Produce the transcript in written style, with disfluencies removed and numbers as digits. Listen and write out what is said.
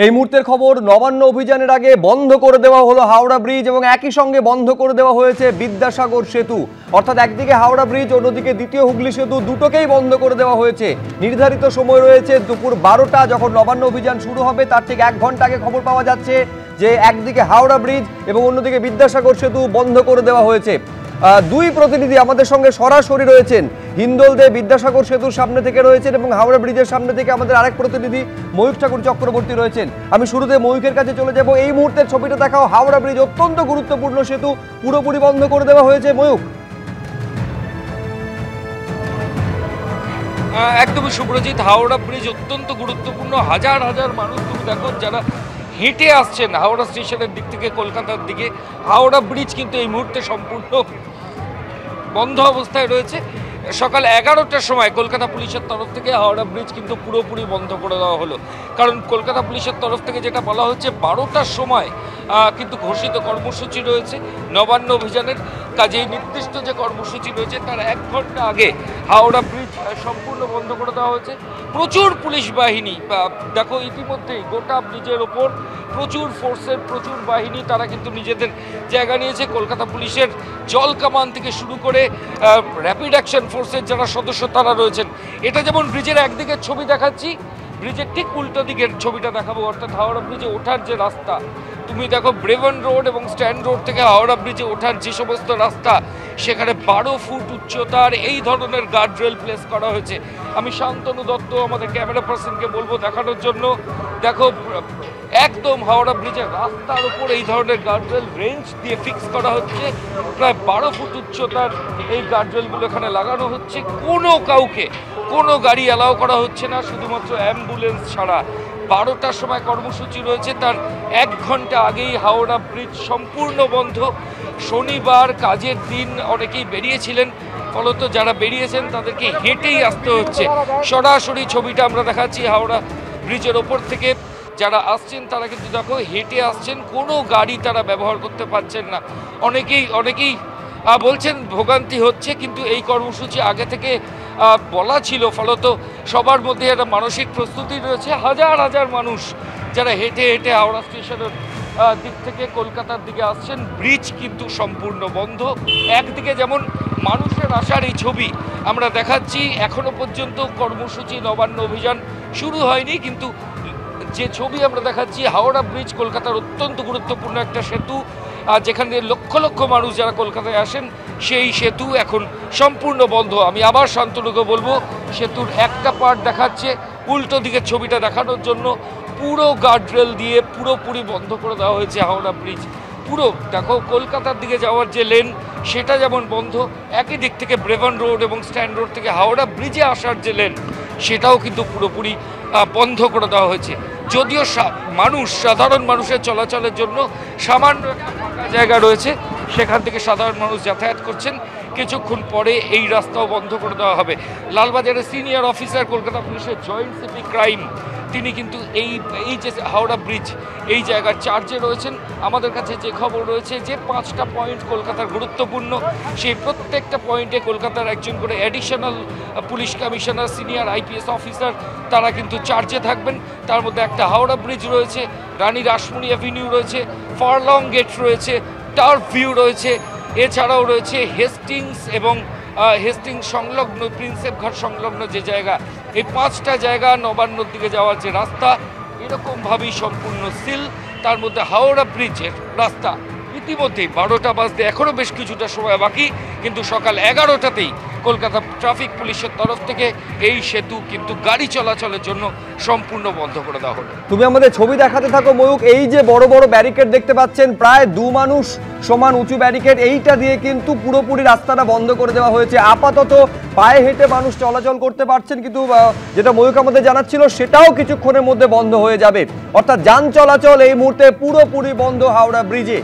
এই মুহূর্তের খবর, নবান্ন অভিযানের আগে বন্ধ করে দেওয়া হলো হাওড়া ব্রিজ এবং একই সঙ্গে বন্ধ করে দেওয়া হয়েছে বিদ্যাসাগর সেতু। অর্থাৎ একদিকে হাওড়া ব্রিজ, অন্যদিকে দ্বিতীয় হুগলি সেতু, দুটোকেই বন্ধ করে দেওয়া হয়েছে। নির্ধারিত সময় রয়েছে দুপুর 12টা, যখন নবান্ন অভিযান শুরু হবে তার ঠিক 1 ঘন্টা আগে খবর পাওয়া যাচ্ছে যে একদিকে হাওড়া ব্রিজ এবং অন্যদিকে বিদ্যাসাগর সেতু বন্ধ করে দেওয়া হয়েছে। দুই প্রতিনিধি আমাদের সঙ্গে সরাসরি রয়েছেন, হিন্দোলদে বিদ্যাসাগর সেতুর সামনে থেকে রয়েছেন এবং হাওড়া ব্রিজের সামনে থেকে আমাদের আরেক প্রতিনিধি ময়ূখ ঠাকুর চক্রবর্তী রয়েছেন। আমি শুরুতে ময়ূখের কাছে চলে যাব। এই মুহূর্তের ছবিটা দেখাও, হাওড়া ব্রিজ অত্যন্ত গুরুত্বপূর্ণ সেতু, পুরোপুরি বন্ধ করে দেওয়া হয়েছে। ময়ূখ, একদমই শুভ্রজিৎ, হাওড়া ব্রিজ অত্যন্ত গুরুত্বপূর্ণ। হাজার হাজার মানুষ তুমি দেখো যারা হেঁটে আসছেন হাওড়া স্টেশনের দিক থেকে কলকাতার দিকে। হাওড়া ব্রিজ কিন্তু এই মুহূর্তে সম্পূর্ণ বন্ধ অবস্থায় রয়েছে। সকাল 11টার সময় কলকাতা পুলিশের তরফ থেকে হাওড়া ব্রিজ কিন্তু পুরোপুরি বন্ধ করে দেওয়া হলো। কারণ কলকাতা পুলিশের তরফ থেকে যেটা বলা হচ্ছে, 12টার সময় কিন্তু ঘোষিত কর্মসূচি রয়েছে নবান্ন অভিযানের। কাজেই নির্দিষ্ট যে কর্মসূচি রয়েছে তার 1 ঘন্টা আগে হাওড়া ব্রিজ সম্পূর্ণ বন্ধ করে দেওয়া হয়েছে। প্রচুর পুলিশ বাহিনী, দেখো ইতিমধ্যেই গোটা ব্রিজের ওপর প্রচুর ফোর্সের প্রচুর বাহিনী, তারা কিন্তু নিজেদের জায়গা নিয়েছে। কলকাতা পুলিশের জল কামান থেকে শুরু করে র্যাপিড অ্যাকশন ফোর্সের যারা সদস্য তারা রয়েছেন। এটা যেমন ব্রিজের একদিকের ছবি দেখাচ্ছি, ব্রিজের ঠিক উল্টো দিকের ছবিটা দেখাবো। অর্থাৎ হাওড়া ব্রিজে ওঠার যে রাস্তা, তুমি দেখো ব্রেভন রোড এবং স্ট্যান্ড রোড থেকে হাওড়া ব্রিজে ওঠার যে সমস্ত রাস্তা, সেখানে 12 ফুট উচ্চতার এই ধরনের গার্ডরেল প্লেস করা হয়েছে। আমি শান্তনু দত্ত আমাদের ক্যামেরা পার্সনকে বলবো দেখানোর জন্য। দেখো একদম হাওড়া ব্রিজের রাস্তার উপর এই ধরনের গার্ডরেল রেঞ্জ দিয়ে ফিক্স করা হচ্ছে। প্রায় 12 ফুট উচ্চতার এই গার্ডরেলগুলো এখানে লাগানো হচ্ছে। কাউকে কোনো গাড়ি অ্যালাউ করা হচ্ছে না, শুধুমাত্র অ্যাম্বুলেন্স ছাড়া। 12টার সময় কর্মসূচি রয়েছে, তার 1 ঘন্টা আগেই হাওড়া ব্রিজ সম্পূর্ণ বন্ধ। শনিবার কাজের দিন, অনেকেই বেরিয়েছিলেন, ফলত যারা বেরিয়েছেন তাদেরকে হেঁটেই আসতে হচ্ছে। সরাসরি ছবিটা আমরা দেখাচ্ছি হাওড়া ব্রিজের ওপর থেকে। যারা আসছেন তারা কিন্তু দেখো হেঁটে আসছেন, কোনো গাড়ি তারা ব্যবহার করতে পারছেন না। অনেকেই বলছেন ভোগান্তি হচ্ছে, কিন্তু এই কর্মসূচি আগে থেকে বলা ছিল, ফলত সবার মধ্যে একটা মানসিক প্রস্তুতি রয়েছে। হাজার হাজার মানুষ যারা হেঁটে হেঁটে হাওড়া স্টেশনের দিক থেকে কলকাতার দিকে আসছেন। ব্রিজ কিন্তু সম্পূর্ণ বন্ধ। একদিকে যেমন মানুষের আসার এই ছবি আমরা দেখাচ্ছি, এখনো পর্যন্ত কর্মসূচি নবান্ন অভিযান শুরু হয়নি, কিন্তু যে ছবি আমরা দেখাচ্ছি, হাওড়া ব্রিজ কলকাতার অত্যন্ত গুরুত্বপূর্ণ একটা সেতু, যেখানে লক্ষ লক্ষ মানুষ যারা কলকাতায় আসেন, সেই সেতু এখন সম্পূর্ণ বন্ধ। আমি আবার শান্তনুকে বলবো, সেতুর একটা পার্ট দেখাচ্ছে, উল্টো দিকের ছবিটা দেখানোর জন্য পুরো গার্ডরেল দিয়ে পুরোপুরি বন্ধ করে দেওয়া হয়েছে হাওড়া ব্রিজ। পুরো দেখো কলকাতার দিকে যাওয়ার যে লেন, সেটা যেমন বন্ধ, একই দিক থেকে ব্রেভন রোড এবং স্ট্যান্ড রোড থেকে হাওড়া ব্রিজে আসার যে লেন, সেটাও কিন্তু পুরোপুরি বন্ধ করে দেওয়া হয়েছে। যদিও সাধারণ মানুষের চলাচলের জন্য সামান্য একটা ফাঁকা জায়গা রয়েছে, সেখান থেকে সাধারণ মানুষ যাতায়াত করছেন। কিছুক্ষণ পরে এই রাস্তাও বন্ধ করে দেওয়া হবে। লালবাজারের সিনিয়র অফিসার কলকাতা পুলিশের জয়েন্ট সিপি ক্রাইম, তিনি কিন্তু এই যে হাওড়া ব্রিজ এই জায়গার চার্জে রয়েছেন। আমাদের কাছে যে খবর রয়েছে যে 5টা পয়েন্ট কলকাতার গুরুত্বপূর্ণ, সেই প্রত্যেকটা পয়েন্টে কলকাতার একজন করে additional police commissioner, senior IPS officer, তারা কিন্তু চার্জে থাকবেন। তার মধ্যে একটা হাওড়া ব্রিজ রয়েছে, রানী রাসমণি অ্যাভিনিউ রয়েছে, ফারলং গেট রয়েছে, টার্ফ ভিউ রয়েছে, এছাড়াও রয়েছে হেস্টিংস এবং হেস্টিংস সংলগ্ন প্রিন্সেপ ঘাট সংলগ্ন যে জায়গা। এই 5টা জায়গা নবান্নর দিকে যাওয়ার যে রাস্তা, এরকমভাবেই সম্পূর্ণ সিল। তার মধ্যে হাওড়া ব্রিজের রাস্তা ইতিমধ্যেই 12টা বাজতে এখনও বেশ কিছুটা সময় বাকি, কিন্তু সকাল 11টাতেই কলকাতা ট্রাফিক পুলিশের তরফ থেকে এই সেতু কিন্তু গাড়ি চলাচলের জন্য সম্পূর্ণ বন্ধ করে দেওয়া হলো। তুমি আমাদের ছবি দেখাতে থাকো ময়ূখ। এই যে বড় বড় ব্যারিকেড দেখতে পাচ্ছেন, প্রায় 2 মানুষ সমান উঁচু ব্যারিকেড, এইটা দিয়ে কিন্তু পুরোপুরি রাস্তাটা বন্ধ করে দেওয়া হয়েছে। আপাতত পায়ে হেঁটে মানুষ চলাচল করতে পারছেন, কিন্তু যেটা ময়ূখ আমাদের জানাচ্ছিল, সেটাও কিছুক্ষণের মধ্যে বন্ধ হয়ে যাবে। অর্থাৎ যান চলাচল এই মুহূর্তে পুরোপুরি বন্ধ হাওড়া ব্রিজে।